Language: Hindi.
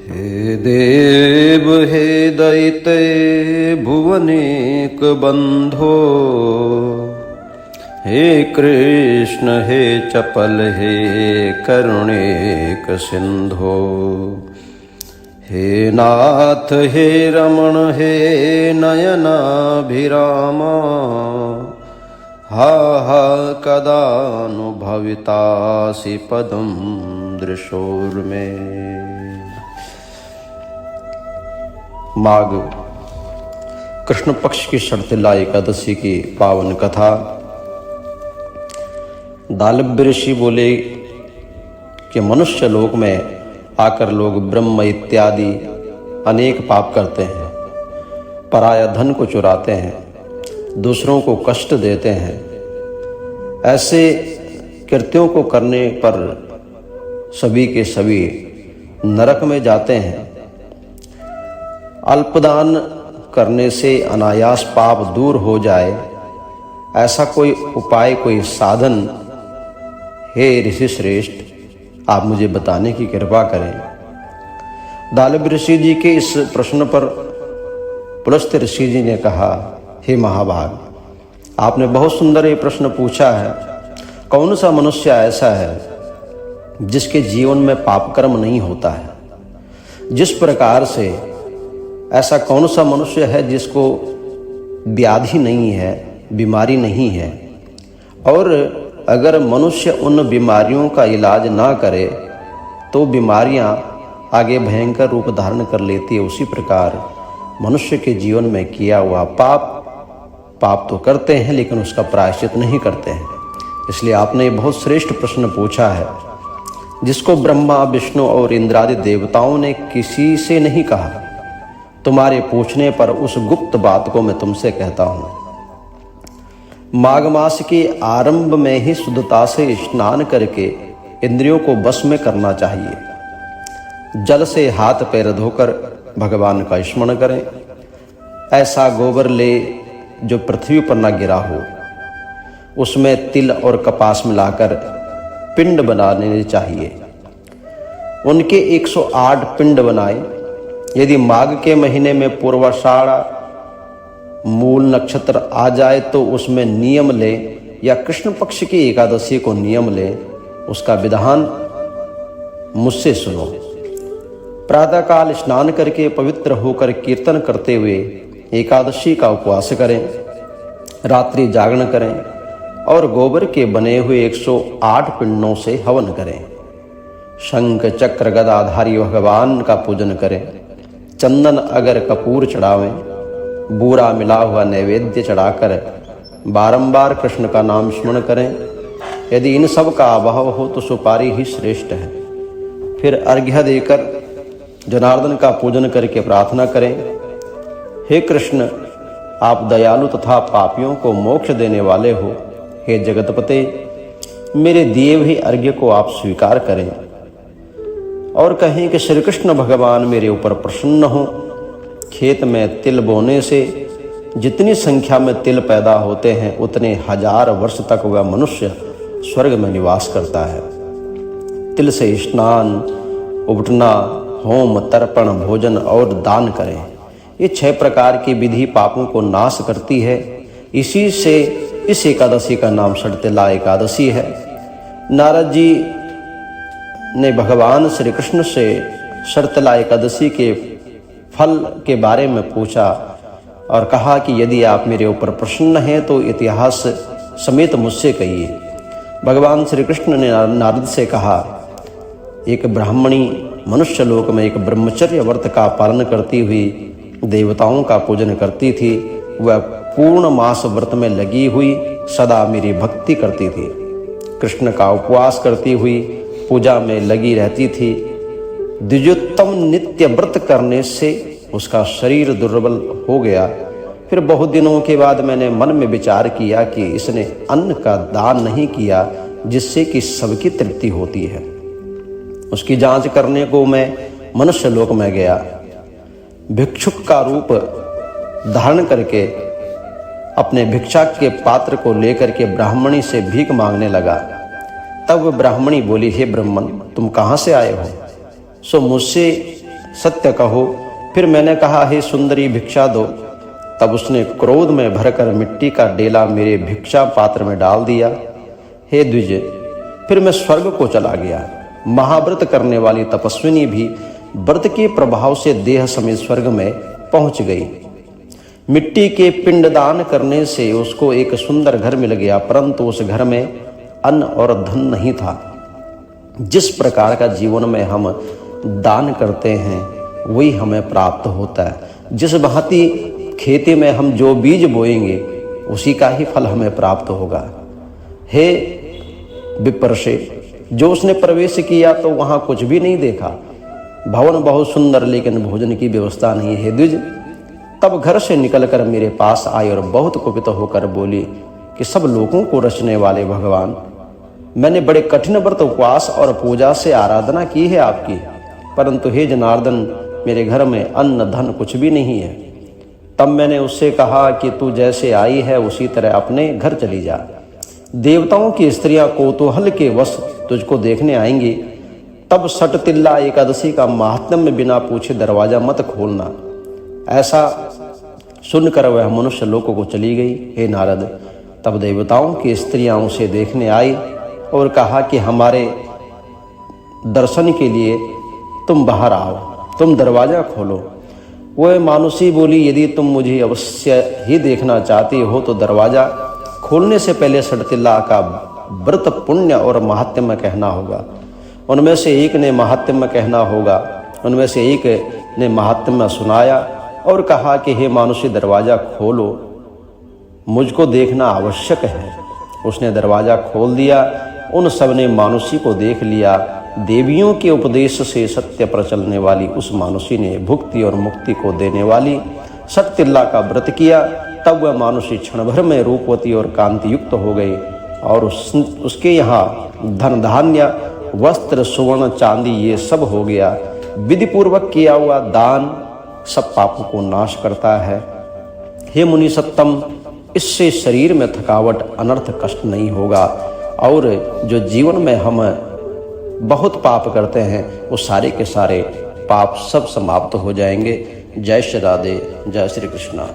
हे देव हे दैते भुवनेक बंधो, हे कृष्ण हे चपल हे करुणेक सिंधो, हे नाथ हे रमण हे नयनाभिरामा, हा हा कदानुभवितासि पदं दृशोर्मे। माघ कृष्ण पक्ष की शर्तिला एकादशी की पावन कथा। दालभ्य ऋषि बोले कि मनुष्य लोक में आकर लोग ब्रह्म इत्यादि अनेक पाप करते हैं, पराया धन को चुराते हैं, दूसरों को कष्ट देते हैं। ऐसे कृत्यों को करने पर सभी के सभी नरक में जाते हैं। अल्पदान करने से अनायास पाप दूर हो जाए, ऐसा कोई उपाय, कोई साधन हे ऋषि श्रेष्ठ आप मुझे बताने की कृपा करें। दालभ्य ऋषि जी के इस प्रश्न पर पुलस्त्य ऋषि जी ने कहा, हे महाभाग, आपने बहुत सुंदर ये प्रश्न पूछा है। कौन सा मनुष्य ऐसा है जिसके जीवन में पाप कर्म नहीं होता है? जिस प्रकार से ऐसा कौन सा मनुष्य है जिसको व्याधि नहीं है, बीमारी नहीं है? और अगर मनुष्य उन बीमारियों का इलाज ना करे तो बीमारियां आगे भयंकर रूप धारण कर लेती है। उसी प्रकार मनुष्य के जीवन में किया हुआ पाप तो करते हैं लेकिन उसका प्रायश्चित नहीं करते हैं। इसलिए आपने बहुत श्रेष्ठ प्रश्न पूछा है, जिसको ब्रह्मा विष्णु और इंद्रादि देवताओं ने किसी से नहीं कहा। तुम्हारे पूछने पर उस गुप्त बात को मैं तुमसे कहता हूँ। माघ मास के आरंभ में ही शुद्धता से स्नान करके इंद्रियों को वश में करना चाहिए। जल से हाथ पैर धोकर भगवान का स्मरण करें। ऐसा गोबर ले जो पृथ्वी पर न गिरा हो, उसमें तिल और कपास मिलाकर पिंड बनाने चाहिए। उनके 108 पिंड बनाएं। यदि माघ के महीने में पूर्वाषाढ़ मूल नक्षत्र आ जाए तो उसमें नियम ले, या कृष्ण पक्ष की एकादशी को नियम ले। उसका विधान मुझसे सुनो। प्रातःकाल स्नान करके पवित्र होकर कीर्तन करते हुए एकादशी का उपवास करें, रात्रि जागरण करें और गोबर के बने हुए 108 पिंडों से हवन करें। शंख चक्र गदाधारी भगवान का पूजन करें। चंदन अगर कपूर चढ़ावें, बूरा मिला हुआ नैवेद्य चढ़ाकर बारंबार कृष्ण का नाम स्मरण करें। यदि इन सब का अभाव हो तो सुपारी ही श्रेष्ठ है। फिर अर्घ्य देकर जनार्दन का पूजन करके प्रार्थना करें, हे कृष्ण आप दयालु तथा पापियों को मोक्ष देने वाले हो। हे जगतपते, मेरे दिए हुए अर्घ्य को आप स्वीकार करें और कहें कि श्री कृष्ण भगवान मेरे ऊपर प्रसन्न हो। खेत में तिल बोने से जितनी संख्या में तिल पैदा होते हैं उतने 1000 वर्ष तक वह मनुष्य स्वर्ग में निवास करता है। तिल से स्नान, उबटना, होम, तर्पण, भोजन और दान करें। ये 6 प्रकार की विधि पापों को नाश करती है। इसी से इस एकादशी का नाम शर्तिला एकादशी है। नारद जी ने भगवान श्री कृष्ण से शर्तिला एकादशी के फल के बारे में पूछा और कहा कि यदि आप मेरे ऊपर प्रसन्न हैं तो इतिहास समेत मुझसे कहिए। भगवान श्री कृष्ण ने नारद से कहा, एक ब्राह्मणी मनुष्य लोक में एक ब्रह्मचर्य व्रत का पालन करती हुई देवताओं का पूजन करती थी। वह पूर्ण मास व्रत में लगी हुई सदा मेरी भक्ति करती थी। कृष्ण का उपवास करती हुई पूजा में लगी रहती थी। द्विजोत्तम नित्य व्रत करने से उसका शरीर दुर्बल हो गया। फिर बहुत दिनों के बाद मैंने मन में विचार किया कि इसने अन्न का दान नहीं किया जिससे कि सबकी तृप्ति होती है। उसकी जांच करने को मैं मनुष्य लोक में गया। भिक्षुक का रूप धारण करके अपने भिक्षा के पात्र को लेकर के ब्राह्मणी से भीख मांगने लगा। तब वह ब्राह्मणी बोली, हे ब्राह्मण, तुम कहाँ से आए हो? सो मुझसे सत्य कहो। फिर मैंने कहा, हे सुंदरी भिक्षा दो। तब उसने क्रोध में भरकर मिट्टी का डेला मेरे भिक्षा पात्र में डाल दिया। हे द्विज, फिर मैं स्वर्ग को चला गया। महाव्रत करने वाली तपस्विनी भी व्रत के प्रभाव से देह समेत स्वर्ग में पहुंच गई। मिट्टी के पिंडदान करने से उसको एक सुंदर घर मिल गया, परंतु उस घर में अन्न और धन नहीं था। जिस प्रकार का जीवन में हम दान करते हैं वही हमें प्राप्त होता है। जिस भांति खेती में हम जो बीज बोएंगे उसी का ही फल हमें प्राप्त होगा। हे विप्रशे, जो उसने प्रवेश किया तो वहां कुछ भी नहीं देखा। भवन बहुत सुंदर, लेकिन भोजन की व्यवस्था नहीं है। द्विज तब घर से निकलकर मेरे पास आई और बहुत कुपित होकर बोली कि सब लोगों को रचने वाले भगवान, मैंने बड़े कठिन व्रत, उपवास और पूजा से आराधना की है आपकी, परंतु हे जनार्दन, मेरे घर में अन्न धन कुछ भी नहीं है। तब मैंने उससे कहा कि तू जैसे आई है उसी तरह अपने घर चली जा। देवताओं की स्त्रियां कौतूहल के वश तुझको देखने आएंगी। तब सटतिल्ला एकादशी का महात्म्य बिना पूछे दरवाजा मत खोलना। ऐसा सुनकर वह मनुष्य लोक को चली गई। हे नारद, तब देवताओं की स्त्रियां उसे देखने आई और कहा कि हमारे दर्शन के लिए तुम बाहर आओ, तुम दरवाजा खोलो। वह मानुषी बोली, यदि तुम मुझे अवश्य ही देखना चाहती हो तो दरवाजा खोलने से पहले सटतिल्ला का व्रत, पुण्य और महात्म्य कहना होगा। उनमें से एक ने महात्म्य कहना होगा। उनमें से एक ने महात्म्य सुनाया और कहा कि हे मानुषी, दरवाजा खोलो, मुझको देखना आवश्यक है। उसने दरवाजा खोल दिया। उन सब ने मानुषी को देख लिया। देवियों के उपदेश से सत्य पर चलने वाली उस मानुषी ने भुक्ति और मुक्ति को देने वाली सटतिल्ला का व्रत किया। तब वह मानुषी क्षण भर में रूपवती और कांति युक्त हो गई और उसके यहाँ धन धान्य, वस्त्र, सुवर्ण, चांदी ये सब हो गया। विधि पूर्वक किया हुआ दान सब पापों को नाश करता है। हे मुनि सत्तम, इससे शरीर में थकावट, अनर्थ, कष्ट नहीं होगा और जो जीवन में हम बहुत पाप करते हैं वो सारे के सारे पाप सब समाप्त हो जाएंगे। जय श्री राधे, जय श्री कृष्णा।